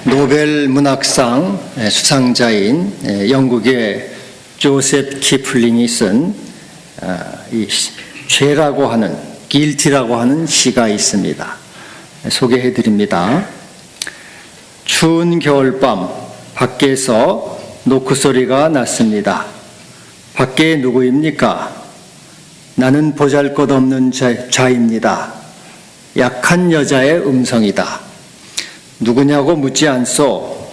노벨 문학상 수상자인 영국의 조셉 키플링이 쓴 이 죄라고 하는, guilty라고 하는 시가 있습니다. 소개해 드립니다. 추운 겨울밤 밖에서 노크 소리가 났습니다. 밖에 누구입니까? 나는 보잘것없는 자입니다. 약한 여자의 음성이다. 누구냐고 묻지 않소.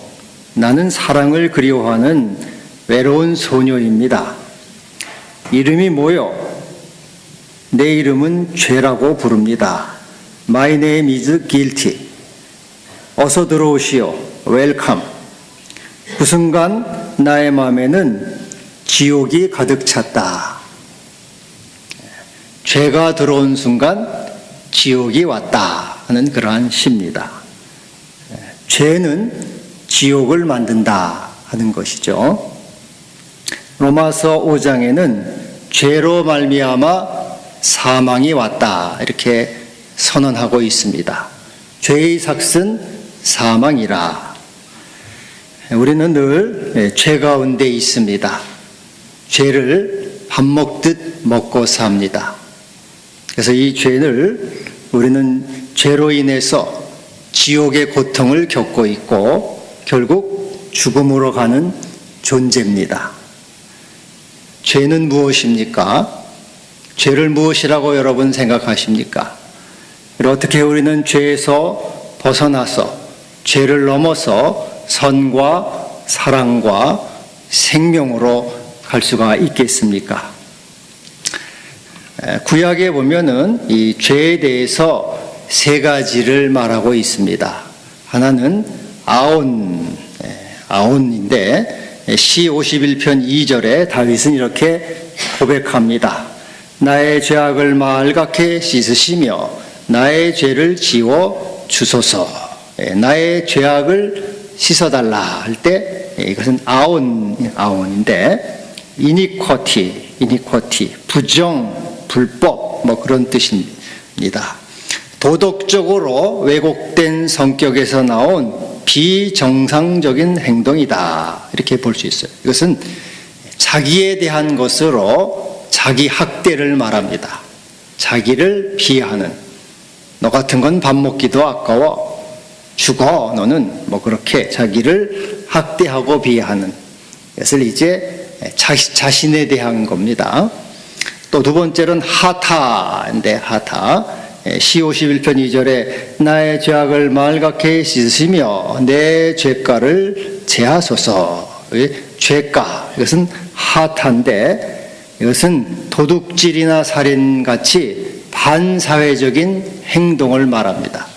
나는 사랑을 그리워하는 외로운 소녀입니다. 이름이 뭐요? 내 이름은 죄라고 부릅니다. My name is guilty. 어서 들어오시오. 웰컴. 그 순간 나의 마음에는 지옥이 가득 찼다. 죄가 들어온 순간 지옥이 왔다 하는 그러한 시입니다. 죄는 지옥을 만든다 하는 것이죠. 로마서 5장에는 죄로 말미암아 사망이 왔다 이렇게 선언하고 있습니다. 죄의 삭은 사망이라. 우리는 늘 죄 가운데 있습니다. 죄를 밥 먹듯 먹고 삽니다. 그래서 이 죄를 우리는 죄로 인해서 지옥의 고통을 겪고 있고 결국 죽음으로 가는 존재입니다. 죄는 무엇입니까? 죄를 무엇이라고 여러분 생각하십니까? 어떻게 우리는 죄에서 벗어나서 죄를 넘어서 선과 사랑과 생명으로 갈 수가 있겠습니까? 구약에 보면은 이 죄에 대해서 세 가지를 말하고 있습니다. 하나는 아온인데 시 51편 2절에 다윗은 이렇게 고백합니다. 나의 죄악을 말갛게 씻으시며 나의 죄를 지워 주소서. 나의 죄악을 씻어달라 할 때 이것은 아온인데 이니쿼티, 부정, 불법 뭐 그런 뜻입니다. 도덕적으로 왜곡된 성격에서 나온 비정상적인 행동이다 이렇게 볼 수 있어요. 이것은 자기에 대한 것으로 자기 학대를 말합니다. 자기를 비하하는, 너 같은 건 밥 먹기도 아까워, 죽어 너는, 뭐 그렇게 자기를 학대하고 비하하는 것을 이제 자신에 대한 겁니다. 또 두 번째는 하타인데 시 51편 2절에 나의 죄악을 말갛게 씻으시며 내 죄가를 제하소서. 죄가, 이것은 하타인데 이것은 도둑질이나 살인같이 반사회적인 행동을 말합니다.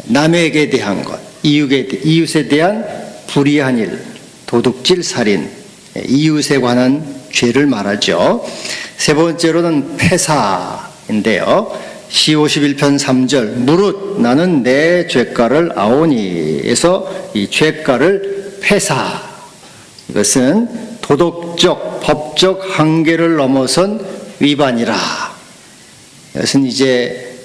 남에게 대한 것, 이웃에 대한 불의한 일, 도둑질, 살인, 이웃에 관한 죄를 말하죠. 세 번째로는 폐사인데요. 시 51편 3절 무릇 나는 내 죄가를 아오니에서 이 죄가를 폐사, 이것은 도덕적, 법적 한계를 넘어선 위반이라. 이것은 이제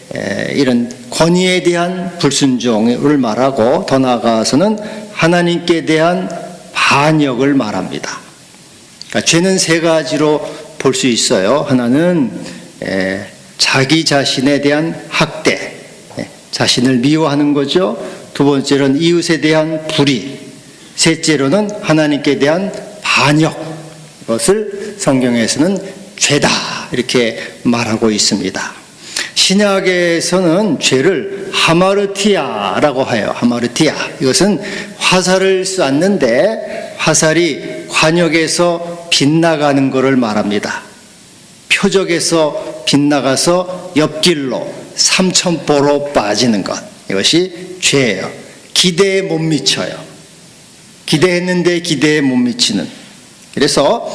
이런 권위에 대한 불순종을 말하고 더 나아가서는 하나님께 대한 반역을 말합니다. 그러니까 죄는 세 가지로 볼 수 있어요. 하나는 자기 자신에 대한 학대, 자신을 미워하는 거죠. 두 번째로는 이웃에 대한 불의, 셋째로는 하나님께 대한 반역, 이것을 성경에서는 죄다 이렇게 말하고 있습니다. 신약에서는 죄를 하마르티아라고 해요. 하마르티아, 이것은 화살을 쐈는데 화살이 관역에서 빗나가는 것을 말합니다. 표적에서 빗나가서 옆길로 삼천포로 빠지는 것, 이것이 죄예요. 기대에 못 미쳐요. 기대했는데 기대에 못 미치는. 그래서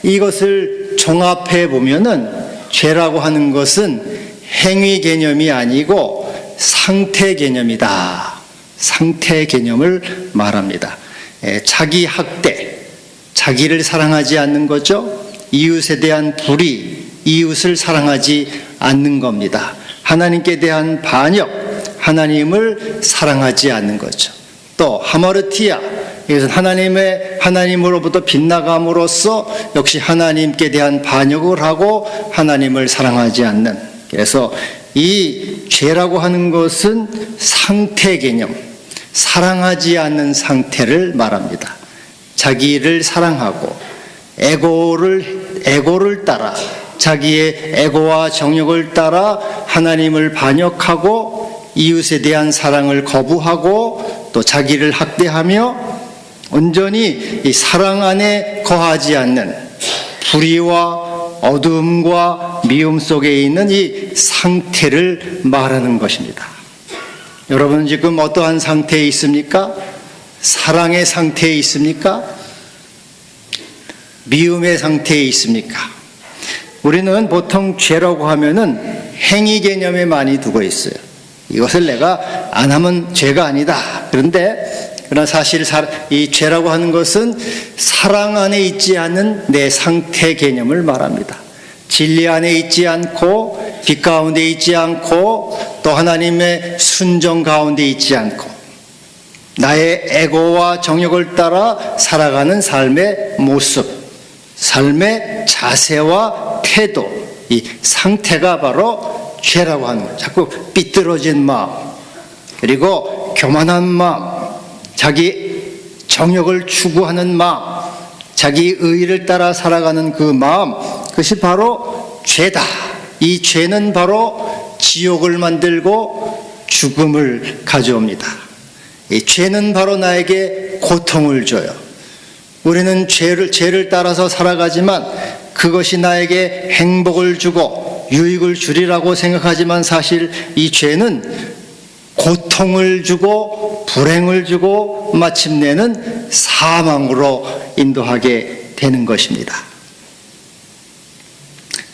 이것을 종합해 보면은 죄라고 하는 것은 행위 개념이 아니고 상태 개념이다. 상태 개념을 말합니다. 자기 학대, 자기를 사랑하지 않는 거죠. 이웃에 대한 불의, 이웃을 사랑하지 않는 겁니다. 하나님께 대한 반역, 하나님을 사랑하지 않는 거죠. 또 하마르티아, 이것은 하나님으로부터 빗나감으로써 역시 하나님께 대한 반역을 하고 하나님을 사랑하지 않는, 그래서 이 죄라고 하는 것은 상태 개념, 사랑하지 않는 상태를 말합니다. 자기를 사랑하고 에고를 따라, 자기의 에고와 정욕을 따라 하나님을 반역하고 이웃에 대한 사랑을 거부하고 또 자기를 학대하며 온전히 이 사랑 안에 거하지 않는 불의와 어두움과 미움 속에 있는 이 상태를 말하는 것입니다. 여러분 지금 어떠한 상태에 있습니까? 사랑의 상태에 있습니까? 미움의 상태에 있습니까? 우리는 보통 죄라고 하면은 행위 개념에 많이 두고 있어요. 이것을 내가 안 하면 죄가 아니다. 그러나 사실 이 죄라고 하는 것은 사랑 안에 있지 않는 내 상태 개념을 말합니다. 진리 안에 있지 않고 빛 가운데 있지 않고 또 하나님의 순종 가운데 있지 않고 나의 에고와 정욕을 따라 살아가는 삶의 모습, 삶의 자세와 태도, 이 상태가 바로 죄라고 하는 거예요. 자꾸 삐뚤어진 마음, 그리고 교만한 마음, 자기 정욕을 추구하는 마음, 자기 의의를 따라 살아가는 그 마음, 그것이 바로 죄다. 이 죄는 바로 지옥을 만들고 죽음을 가져옵니다. 이 죄는 바로 나에게 고통을 줘요. 우리는 죄를 따라서 살아가지만 그것이 나에게 행복을 주고 유익을 주리라고 생각하지만 사실 이 죄는 고통을 주고 불행을 주고 마침내는 사망으로 인도하게 되는 것입니다.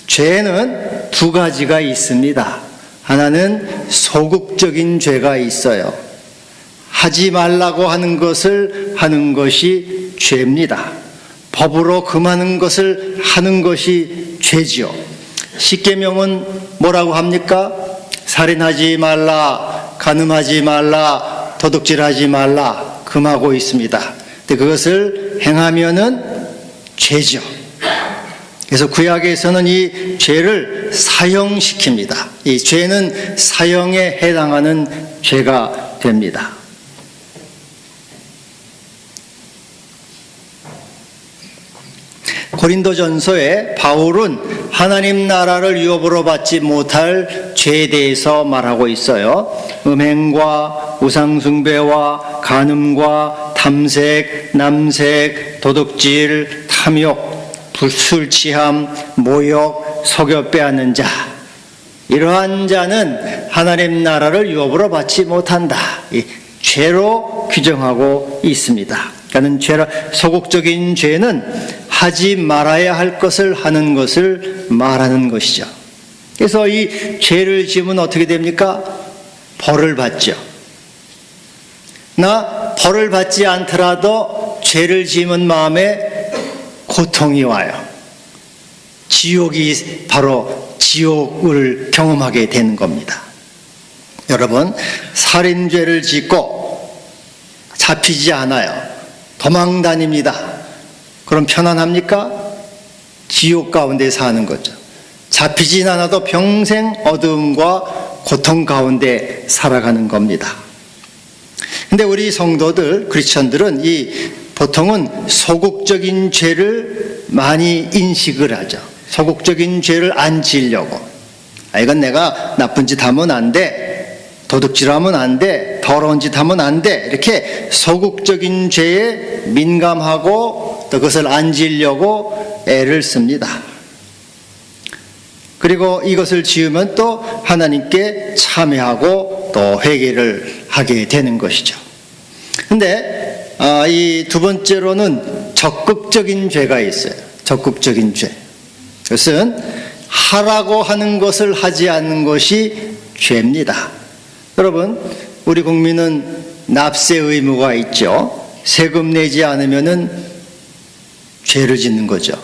죄는 두 가지가 있습니다. 하나는 소극적인 죄가 있어요. 하지 말라고 하는 것을 하는 것이 죄입니다. 법으로 금하는 것을 하는 것이 죄지요. 십계명은 뭐라고 합니까? 살인하지 말라, 간음하지 말라, 도둑질하지 말라 금하고 있습니다. 근데 그것을 행하면은 죄죠. 그래서 구약에서는 이 죄를 사형시킵니다. 이 죄는 사형에 해당하는 죄가 됩니다. 고린도전서에 바울은 하나님 나라를 유업으로 받지 못할 죄에 대해서 말하고 있어요. 음행과 우상숭배와 간음과 탐색, 남색, 도둑질, 탐욕, 술취함, 모욕, 속여 빼앗는 자, 이러한 자는 하나님 나라를 유업으로 받지 못한다. 이 죄로 규정하고 있습니다. 그러니까 소극적인 죄는 하지 말아야 할 것을 하는 것을 말하는 것이죠. 그래서 이 죄를 지으면 어떻게 됩니까? 벌을 받죠. 나 벌을 받지 않더라도 죄를 지으면 마음에 고통이 와요. 지옥이 바로 지옥을 경험하게 되는 겁니다. 여러분, 살인죄를 짓고 잡히지 않아요. 도망 다닙니다. 그럼 편안합니까? 지옥 가운데 사는 거죠. 잡히진 않아도 평생 어두움과 고통 가운데 살아가는 겁니다. 근데 우리 성도들, 크리스천들은 보통은 소극적인 죄를 많이 인식을 하죠. 소극적인 죄를 안 지으려고. 이건 내가 나쁜 짓 하면 안 돼. 도둑질하면 안 돼. 더러운 짓 하면 안 돼. 이렇게 소극적인 죄에 민감하고 또 그것을 안 지으려고 애를 씁니다. 그리고 이것을 지으면 또 하나님께 참회하고 또 회개를 하게 되는 것이죠. 근데 이 두 번째로는 적극적인 죄가 있어요. 적극적인 죄. 그것은 하라고 하는 것을 하지 않는 것이 죄입니다. 여러분, 우리 국민은 납세 의무가 있죠. 세금 내지 않으면은 죄를 짓는 거죠.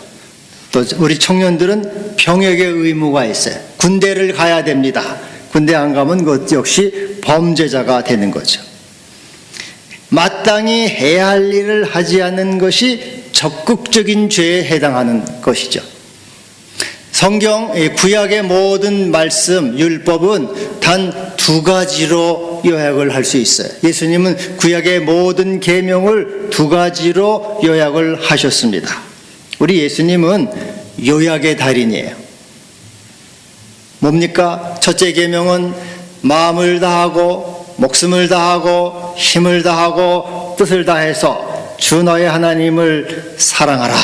또 우리 청년들은 병역의 의무가 있어요. 군대를 가야 됩니다. 군대 안 가면 그것 역시 범죄자가 되는 거죠. 마땅히 해야 할 일을 하지 않는 것이 적극적인 죄에 해당하는 것이죠. 성경 구약의 모든 말씀, 율법은 단 두 가지로 요약을 할 수 있어요. 예수님은 구약의 모든 계명을 두 가지로 요약을 하셨습니다. 우리 예수님은 요약의 달인이에요. 뭡니까? 첫째 계명은 마음을 다하고 목숨을 다하고 힘을 다하고 뜻을 다해서 주 너의 하나님을 사랑하라.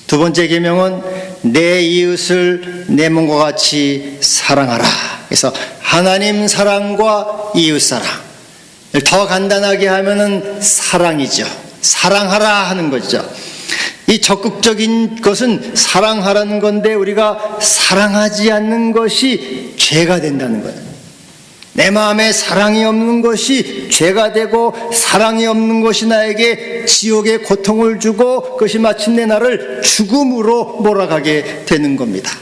두 번째 계명은 내 이웃을 내 몸과 같이 사랑하라. 그래서 하나님 사랑과 이웃 사랑. 더 간단하게 하면은 사랑이죠. 사랑하라 하는 거죠. 이 적극적인 것은 사랑하라는 건데 우리가 사랑하지 않는 것이 죄가 된다는 거예요. 내 마음에 사랑이 없는 것이 죄가 되고 사랑이 없는 것이 나에게 지옥의 고통을 주고 그것이 마침내 나를 죽음으로 몰아가게 되는 겁니다.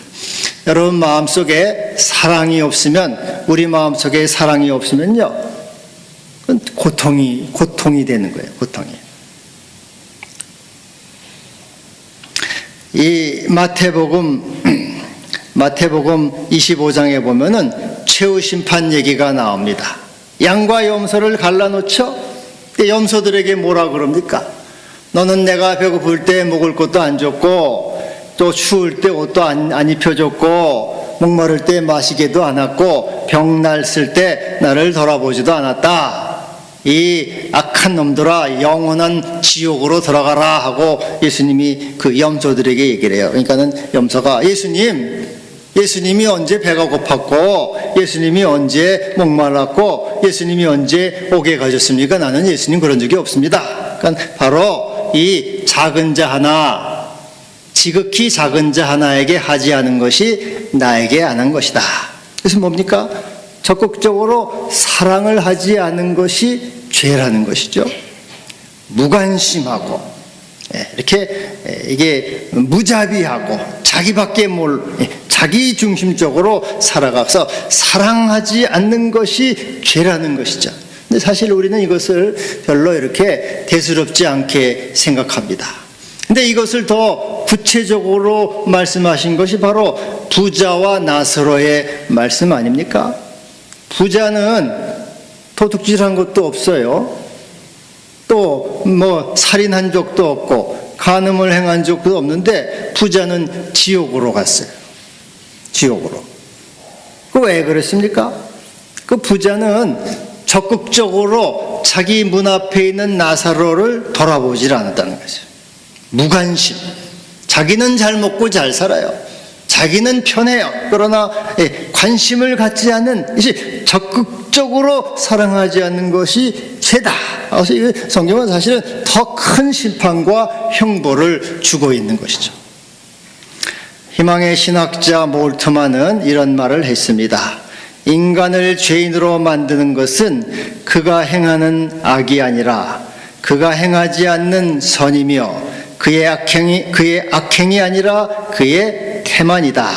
여러분 마음속에 사랑이 없으면 우리 마음속에 사랑이 없으면요 고통이 되는 거예요. 고통이. 이 마태복음 25장에 보면은 최후 심판 얘기가 나옵니다. 양과 염소를 갈라놓죠? 염소들에게 뭐라 그럽니까? 너는 내가 배고플 때 먹을 것도 안 줬고 또 추울 때 옷도 안 입혀줬고 목마를 때 마시게도 않았고 병났을 때 나를 돌아보지도 않았다. 이 악한 놈들아 영원한 지옥으로 들어가라 하고 예수님이 그 염소들에게 얘기를 해요. 그러니까는 염소가 예수님이 언제 배가 고팠고 예수님이 언제 목말랐고 예수님이 언제 옥에 가셨습니까? 나는 예수님 그런 적이 없습니다. 그러니까 바로 이 작은 자 하나, 지극히 작은 자 하나에게 하지 않은 것이 나에게 안 한 것이다. 그래서 뭡니까? 적극적으로 사랑을 하지 않은 것이 죄라는 것이죠. 무관심하고 이렇게 이게 무자비하고 자기 중심적으로 살아가서 사랑하지 않는 것이 죄라는 것이죠. 근데 사실 우리는 이것을 별로 이렇게 대수롭지 않게 생각합니다. 근데 이것을 더 구체적으로 말씀하신 것이 바로 부자와 나사로의 말씀 아닙니까? 부자는 도둑질한 것도 없어요. 또 뭐 살인한 적도 없고 간음을 행한 적도 없는데 부자는 지옥으로 갔어요. 지옥으로. 그 왜 그랬습니까? 그 부자는 적극적으로 자기 문 앞에 있는 나사로를 돌아보질 않았다는 거죠. 무관심. 자기는 잘 먹고 잘 살아요. 자기는 편해요. 그러나 관심을 갖지 않는, 이제 적극적으로 사랑하지 않는 것이 죄다. 그래서 이 성경은 사실은 더 큰 심판과 형벌을 주고 있는 것이죠. 희망의 신학자 몰트만은 이런 말을 했습니다. 인간을 죄인으로 만드는 것은 그가 행하는 악이 아니라 그가 행하지 않는 선이며 그의 악행이 아니라 그의 태만이다.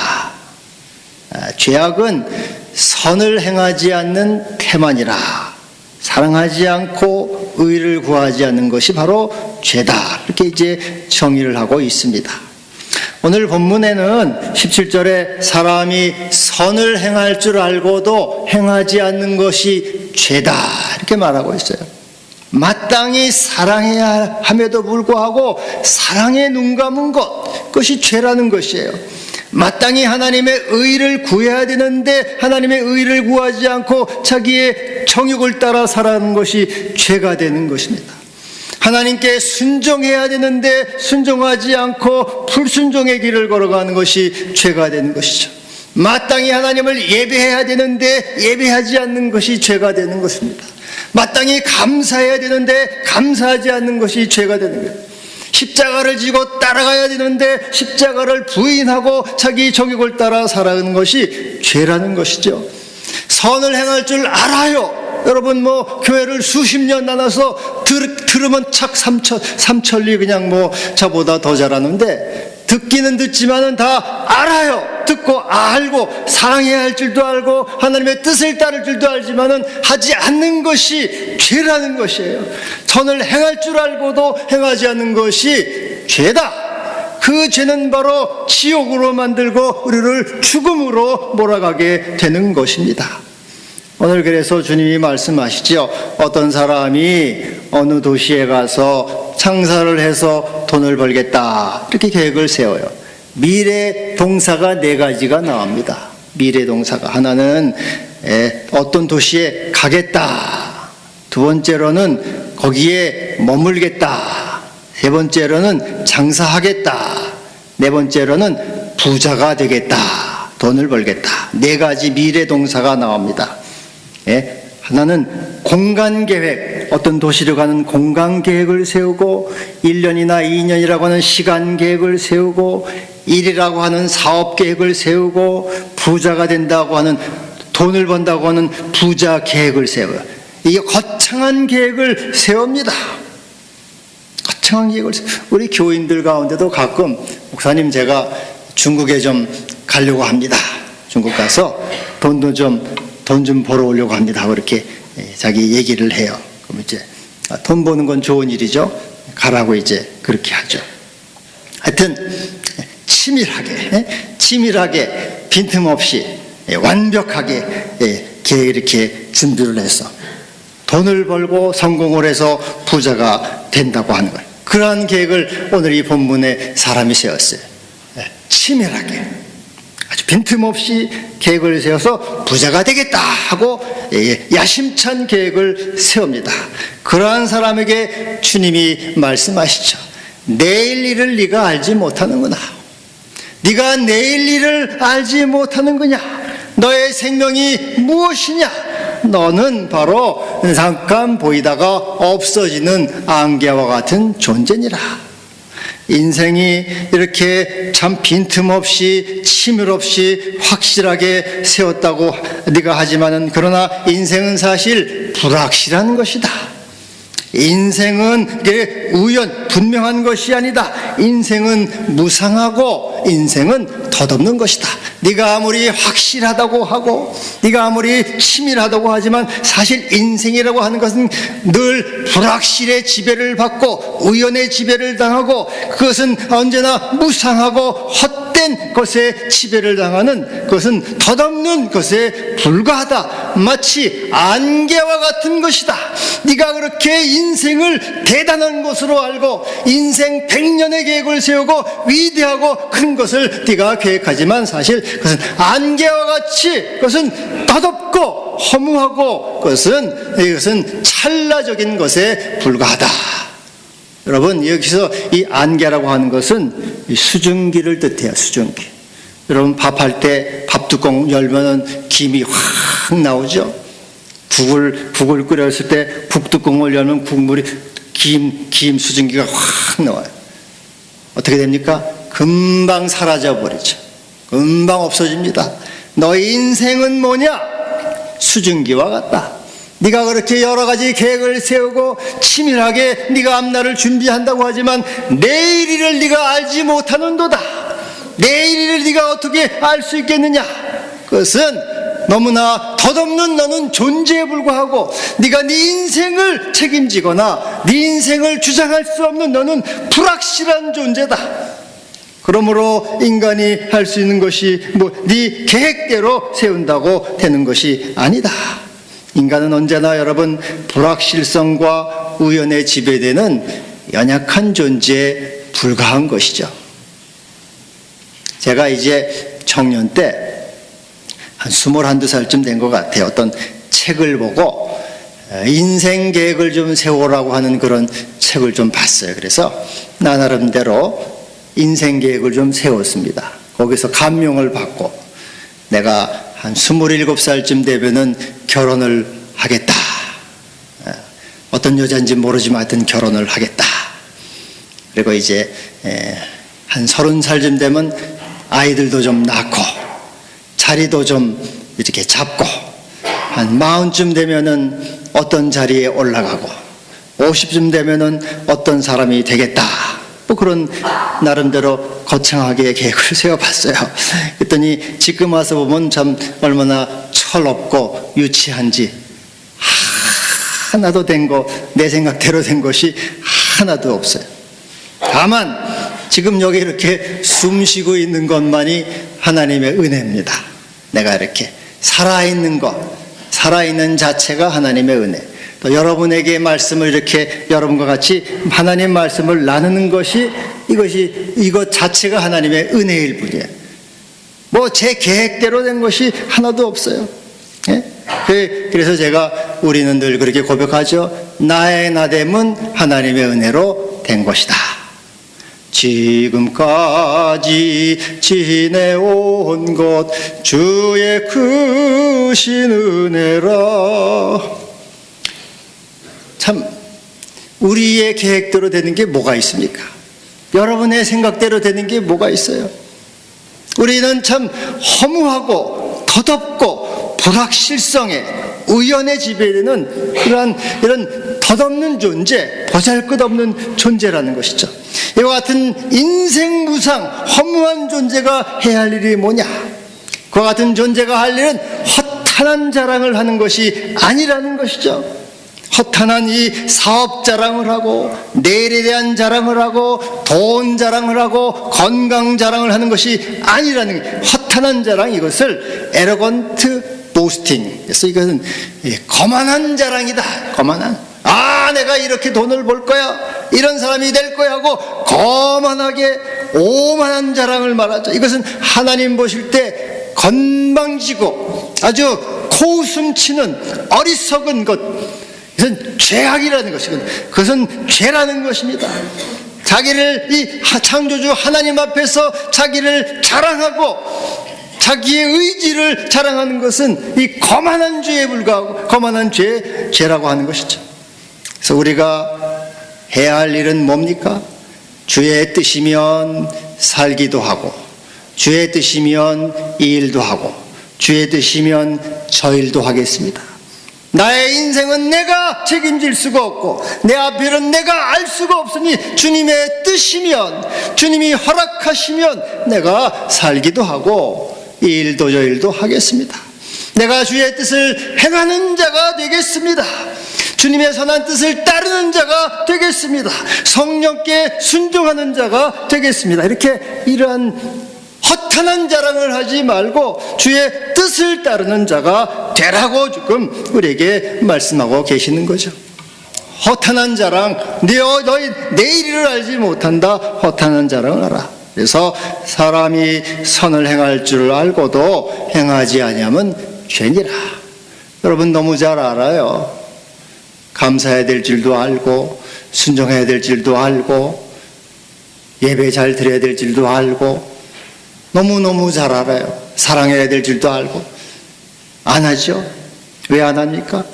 죄악은 선을 행하지 않는 태만이라. 사랑하지 않고 의를 구하지 않는 것이 바로 죄다. 이렇게 이제 정의를 하고 있습니다. 오늘 본문에는 17절에 사람이 선을 행할 줄 알고도 행하지 않는 것이 죄다. 이렇게 말하고 있어요. 마땅히 사랑해야 함에도 불구하고 사랑에 눈 감은 것, 그것이 죄라는 것이에요. 마땅히 하나님의 의를 구해야 되는데 하나님의 의를 구하지 않고 자기의 정욕을 따라 살아가는 것이 죄가 되는 것입니다. 하나님께 순종해야 되는데 순종하지 않고 불순종의 길을 걸어가는 것이 죄가 되는 것이죠. 마땅히 하나님을 예배해야 되는데 예배하지 않는 것이 죄가 되는 것입니다. 마땅히 감사해야 되는데 감사하지 않는 것이 죄가 되는 거예요. 십자가를 지고 따라가야 되는데 십자가를 부인하고 자기 정욕을 따라 살아가는 것이 죄라는 것이죠. 선을 행할 줄 알아요. 여러분 교회를 수십 년 나눠서 들으면 착 삼천리 그냥 저보다 더 잘하는데 듣기는 듣지만은 다 알아요. 듣고 알고 사랑해야 할 줄도 알고 하나님의 뜻을 따를 줄도 알지만은 하지 않는 것이 죄라는 것이에요. 선을 행할 줄 알고도 행하지 않는 것이 죄다. 그 죄는 바로 지옥으로 만들고 우리를 죽음으로 몰아가게 되는 것입니다. 오늘 그래서 주님이 말씀하시죠. 어떤 사람이 어느 도시에 가서 장사를 해서 돈을 벌겠다 이렇게 계획을 세워요. 미래 동사가 4가지가 나옵니다. 미래 동사가 하나는 어떤 도시에 가겠다, 두 번째로는 거기에 머물겠다, 세 번째로는 장사하겠다, 네 번째로는 부자가 되겠다, 돈을 벌겠다. 4가지 미래 동사가 나옵니다. 하나는 공간 계획, 어떤 도시로 가는 공간 계획을 세우고 1년이나 2년이라고 하는 시간 계획을 세우고 일이라고 하는 사업 계획을 세우고 부자가 된다고 하는, 돈을 번다고 하는 부자 계획을 세워요. 이게 거창한 계획을 세웁니다. 거창한 계획을 우리 교인들 가운데도 가끔 목사님 제가 중국에 좀 가려고 합니다. 중국 가서 돈 좀 벌어 오려고 합니다. 그렇게 자기 얘기를 해요. 그럼 이제 돈 버는 건 좋은 일이죠. 가라고 이제 그렇게 하죠. 하여튼 치밀하게 빈틈없이 완벽하게 이렇게 준비를 해서 돈을 벌고 성공을 해서 부자가 된다고 하는 거예요. 그러한 계획을 오늘 이 본문에 사람이 세웠어요. 치밀하게 아주 빈틈없이 계획을 세워서 부자가 되겠다 하고 야심찬 계획을 세웁니다. 그러한 사람에게 주님이 말씀하시죠. 내일 일을 네가 알지 못하는구나. 네가 내일 일을 알지 못하는 거냐? 너의 생명이 무엇이냐? 너는 바로 잠깐 보이다가 없어지는 안개와 같은 존재니라. 인생이 이렇게 참 빈틈없이 치밀 없이 확실하게 세웠다고 네가 하지만은, 그러나 인생은 사실 불확실한 것이다. 인생은 우연 분명한 것이 아니다. 인생은 무상하고 인생은 덧없는 것이다. 네가 아무리 확실하다고 하고 네가 아무리 치밀하다고 하지만 사실 인생이라고 하는 것은 늘 불확실의 지배를 받고 우연의 지배를 당하고, 그것은 언제나 무상하고 헛된 것에 지배를 당하는, 그것은 덧없는 것에 불과하다. 마치 안개와 같은 것이다. 네가 그렇게 인생을 대단한 것으로 알고 인생 100년의 계획을 세우고 위대하고 큰 것을 네가 계획하지만 사실 그것은 안개와 같이, 그것은 덧없고 허무하고 이것은 찰나적인 것에 불과하다. 여러분, 여기서 이 안개라고 하는 것은 수증기를 뜻해요. 수증기. 여러분, 밥할 때 밥뚜껑 열면은 김이 확 나오죠. 국을 끓였을 때 국뚜껑을 열면 국물이 김 수증기가 확 나와요. 어떻게 됩니까? 금방 사라져 버리죠. 금방 없어집니다. 너의 인생은 뭐냐? 수증기와 같다. 네가 그렇게 여러 가지 계획을 세우고 치밀하게 네가 앞날을 준비한다고 하지만 내일 일을 네가 알지 못하는도다. 내일 일을 네가 어떻게 알 수 있겠느냐? 그것은 너무나 덧없는 너는 존재에 불과하고 네가 네 인생을 책임지거나 네 인생을 주장할 수 없는 너는 불확실한 존재다. 그러므로 인간이 할 수 있는 것이 네 계획대로 세운다고 되는 것이 아니다. 인간은 언제나 여러분 불확실성과 우연에 지배되는 연약한 존재에 불과한 것이죠. 제가 이제 청년 때 한 21~22살쯤 된 것 같아요. 어떤 책을 보고 인생 계획을 좀 세우라고 하는 그런 책을 좀 봤어요. 그래서 나 나름대로 인생 계획을 좀 세웠습니다. 거기서 감명을 받고 내가 한 27살쯤 되면은 결혼을 하겠다. 어떤 여자인지 모르지만 하여튼 결혼을 하겠다. 그리고 이제 한 30살쯤 되면 아이들도 좀 낳고 자리도 좀 이렇게 잡고 한 40쯤 되면은 어떤 자리에 올라가고 50쯤 되면은 어떤 사람이 되겠다. 뭐 그런 나름대로 거창하게 계획을 세워봤어요. 그랬더니 지금 와서 보면 참 얼마나 철없고 유치한지, 하나도 된 거, 내 생각대로 된 것이 하나도 없어요. 다만 지금 여기 이렇게 숨 쉬고 있는 것만이 하나님의 은혜입니다. 내가 이렇게 살아있는 것, 살아있는 자체가 하나님의 은혜. 또 여러분에게 말씀을 이렇게 여러분과 같이 하나님 말씀을 나누는 것이 이것 자체가 하나님의 은혜일 뿐이에요. 뭐 제 계획대로 된 것이 하나도 없어요. 예? 그래서 우리는 늘 그렇게 고백하죠. 나의 나됨은 하나님의 은혜로 된 것이다. 지금까지 지내온 것 주의 크신 은혜라. 참 우리의 계획대로 되는 게 뭐가 있습니까? 여러분의 생각대로 되는 게 뭐가 있어요? 우리는 참 허무하고 덧없고 불확실성에 우연에 지배되는 이런 덧없는 존재, 보잘것없는 존재라는 것이죠. 이와 같은 인생무상 허무한 존재가 해야 할 일이 뭐냐? 그와 같은 존재가 할 일은 허탄한 자랑을 하는 것이 아니라는 것이죠. 허탄한 이 사업 자랑을 하고 내일에 대한 자랑을 하고 돈 자랑을 하고 건강 자랑을 하는 것이 아니라는, 허탄한 자랑, 이것을 에러건트 보스팅, 그래서 이것은 거만한 자랑이다. 거만한, 내가 이렇게 돈을 벌 거야, 이런 사람이 될 거야 하고 거만하게 오만한 자랑을 말하죠. 이것은 하나님 보실 때 건방지고 아주 코웃음 치는 어리석은 것, 그것은 죄악이라는 것이거든요. 그것은 죄라는 것입니다. 자기를 이 창조주 하나님 앞에서 자기를 자랑하고 자기의 의지를 자랑하는 것은 이 거만한 죄에 불과하고 거만한 죄라고 하는 것이죠. 그래서 우리가 해야 할 일은 뭡니까? 주의 뜻이면 살기도 하고, 주의 뜻이면 이 일도 하고, 주의 뜻이면 저 일도 하겠습니다. 나의 인생은 내가 책임질 수가 없고 내 앞일은 내가 알 수가 없으니 주님의 뜻이면, 주님이 허락하시면 내가 살기도 하고 이 일도 저 일도 하겠습니다. 내가 주의 뜻을 행하는 자가 되겠습니다. 주님의 선한 뜻을 따르는 자가 되겠습니다. 성령께 순종하는 자가 되겠습니다. 이렇게 이러한 허탄한 자랑을 하지 말고 주의 뜻을 따르는 자가 되라고 지금 우리에게 말씀하고 계시는 거죠. 허탄한 자랑, 너희 내일을 알지 못한다. 허탄한 자랑을 하라. 그래서 사람이 선을 행할 줄 알고도 행하지 아니하면 죄니라. 여러분 너무 잘 알아요. 감사해야 될 줄도 알고, 순종해야 될 줄도 알고, 예배 잘 드려야 될 줄도 알고, 너무너무 잘 알아요. 사랑해야 될 줄도 알고 안 하죠. 왜 안 합니까?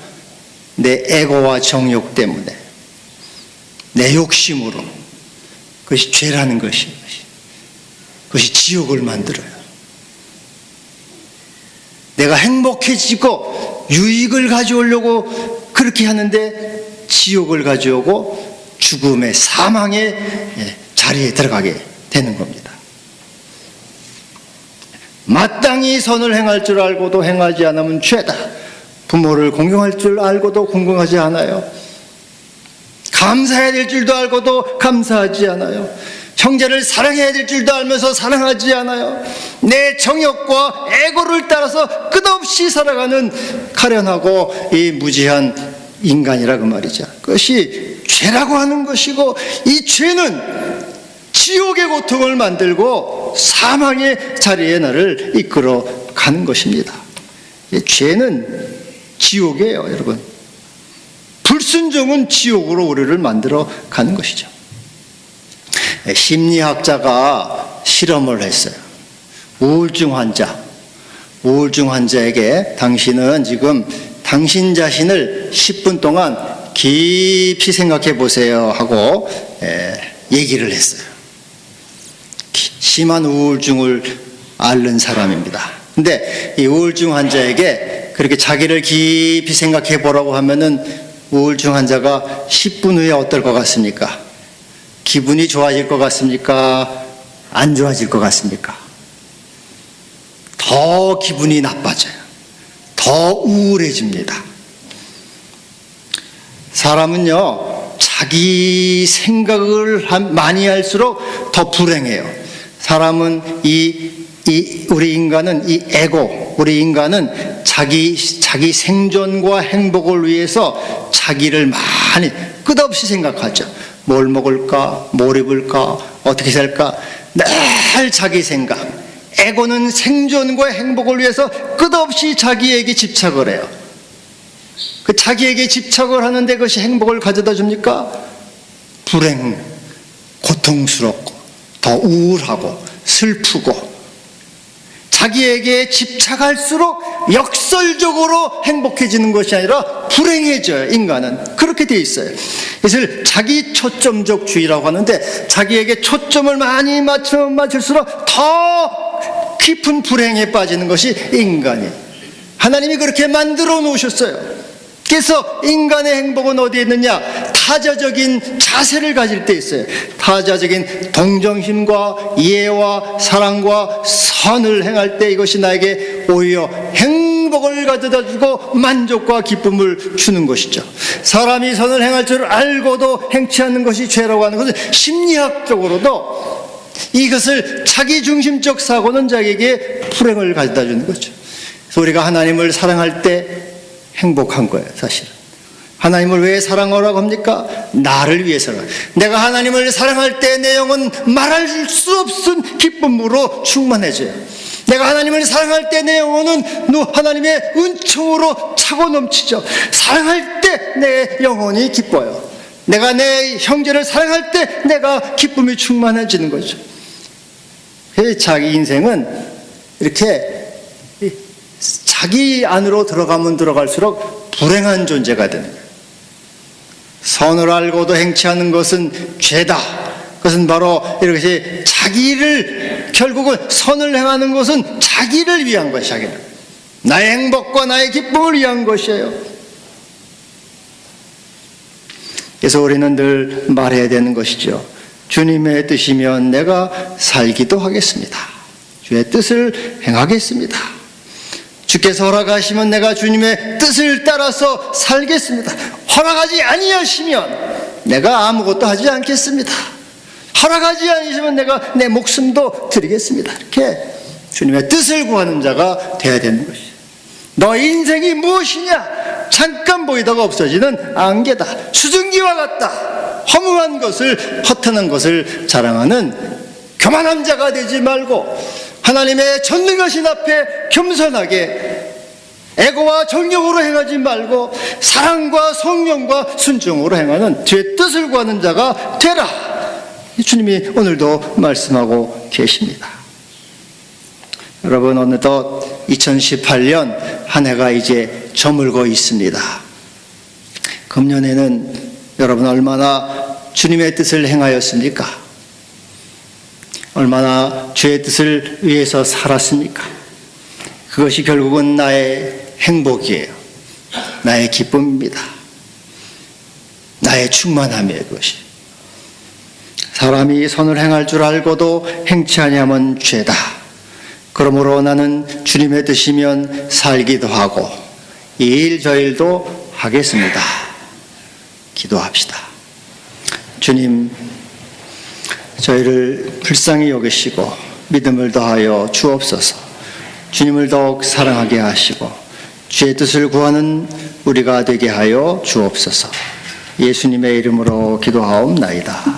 내 에고와 정욕 때문에, 내 욕심으로. 그것이 죄라는 것이, 그것이 지옥을 만들어요. 내가 행복해지고 유익을 가져오려고 그렇게 하는데 지옥을 가져오고 죽음의 사망의 자리에 들어가게 되는 겁니다. 마땅히 선을 행할 줄 알고도 행하지 않으면 죄다. 부모를 공경할 줄 알고도 공경하지 않아요. 감사해야 될 줄도 알고도 감사하지 않아요. 형제를 사랑해야 될 줄도 알면서 사랑하지 않아요. 내 정욕과 에고를 따라서 끝없이 살아가는 가련하고 이 무지한 인간이라 그 말이죠. 그것이 죄라고 하는 것이고, 이 죄는 지옥의 고통을 만들고 사망의 자리에 나를 이끌어 가는 것입니다. 죄는 지옥이에요, 여러분. 불순종은 지옥으로 우리를 만들어 가는 것이죠. 심리학자가 실험을 했어요. 우울증 환자에게 당신은 지금 당신 자신을 10분 동안 깊이 생각해 보세요 하고 얘기를 했어요. 심한 우울증을 앓는 사람입니다. 근데 이 우울증 환자에게 그렇게 자기를 깊이 생각해 보라고 하면은 우울증 환자가 10분 후에 어떨 것 같습니까? 기분이 좋아질 것 같습니까? 안 좋아질 것 같습니까? 더 기분이 나빠져요. 더 우울해집니다. 사람은요, 자기 생각을 많이 할수록 더 불행해요. 사람은 우리 인간은 이 에고, 우리 인간은 자기 생존과 행복을 위해서 자기를 많이 끝없이 생각하죠. 뭘 먹을까? 뭘 입을까? 어떻게 살까? 늘 자기 생각. 에고는 생존과 행복을 위해서 끝없이 자기에게 집착을 해요. 그 자기에게 집착을 하는데 그것이 행복을 가져다 줍니까? 불행, 고통스럽고 더 우울하고 슬프고, 자기에게 집착할수록 역설적으로 행복해지는 것이 아니라 불행해져요. 인간은 그렇게 돼 있어요. 그래서 자기 초점적 주의라고 하는데, 자기에게 초점을 많이 맞출수록 더 깊은 불행에 빠지는 것이 인간이에요. 하나님이 그렇게 만들어 놓으셨어요. 그래서 인간의 행복은 어디에 있느냐? 타자적인 자세를 가질 때 있어요. 타자적인 동정심과 이해와 사랑과 선을 행할 때 이것이 나에게 오히려 행복을 가져다 주고 만족과 기쁨을 주는 것이죠. 사람이 선을 행할 줄 알고도 행치 않는 것이 죄라고 하는 것은 심리학적으로도 이것을 자기중심적 사고는 자기에게 불행을 가져다 주는 거죠. 그래서 우리가 하나님을 사랑할 때 행복한 거예요, 사실은. 하나님을 왜 사랑하라고 합니까? 나를 위해서라. 내가 하나님을 사랑할 때 내 영은 말할 수 없은 기쁨으로 충만해져요. 내가 하나님을 사랑할 때 내 영혼은 하나님의 은총으로 차고 넘치죠. 사랑할 때 내 영혼이 기뻐요. 내가 내 형제를 사랑할 때 내가 기쁨이 충만해지는 거죠. 그래서 자기 인생은 이렇게 자기 안으로 들어가면 들어갈수록 불행한 존재가 되는 거예요. 선을 알고도 행치 않는 것은 죄다. 그것은 바로 이렇게 자기를, 결국은 선을 행하는 것은 자기를 위한 것이, 자기를, 나의 행복과 나의 기쁨을 위한 것이에요. 그래서 우리는 늘 말해야 되는 것이죠. 주님의 뜻이면 내가 살기도 하겠습니다. 주의 뜻을 행하겠습니다. 주께서 허락하시면 내가 주님의 뜻을 따라서 살겠습니다. 허락하지 아니하시면 내가 아무것도 하지 않겠습니다. 허락하지 않으시면 내가 내 목숨도 드리겠습니다. 이렇게 주님의 뜻을 구하는 자가 되어야 되는 것이죠. 너 인생이 무엇이냐? 잠깐 보이다가 없어지는 안개다. 수증기와 같다. 허무한 것을, 허탄한 것을 자랑하는 교만한 자가 되지 말고 하나님의 전능하신 앞에 겸손하게 애고와 정욕으로 행하지 말고 사랑과 성령과 순종으로 행하는 주의 뜻을 구하는 자가 되라. 주님이 오늘도 말씀하고 계십니다. 여러분, 어느덧 2018년 한 해가 이제 저물고 있습니다. 금년에는 여러분 얼마나 주님의 뜻을 행하였습니까? 얼마나 주의 뜻을 위해서 살았습니까? 그것이 결국은 나의 행복이에요. 나의 기쁨입니다. 나의 충만함이에요, 그것이. 사람이 선을 행할 줄 알고도 행치 아니하면 죄다. 그러므로 나는 주님의 뜻이면 살기도 하고 이 일 저 일도 하겠습니다. 기도합시다. 주님, 저희를 불쌍히 여기시고 믿음을 더하여 주옵소서. 주님을 더욱 사랑하게 하시고 주의 뜻을 구하는 우리가 되게 하여 주옵소서. 예수님의 이름으로 기도하옵나이다.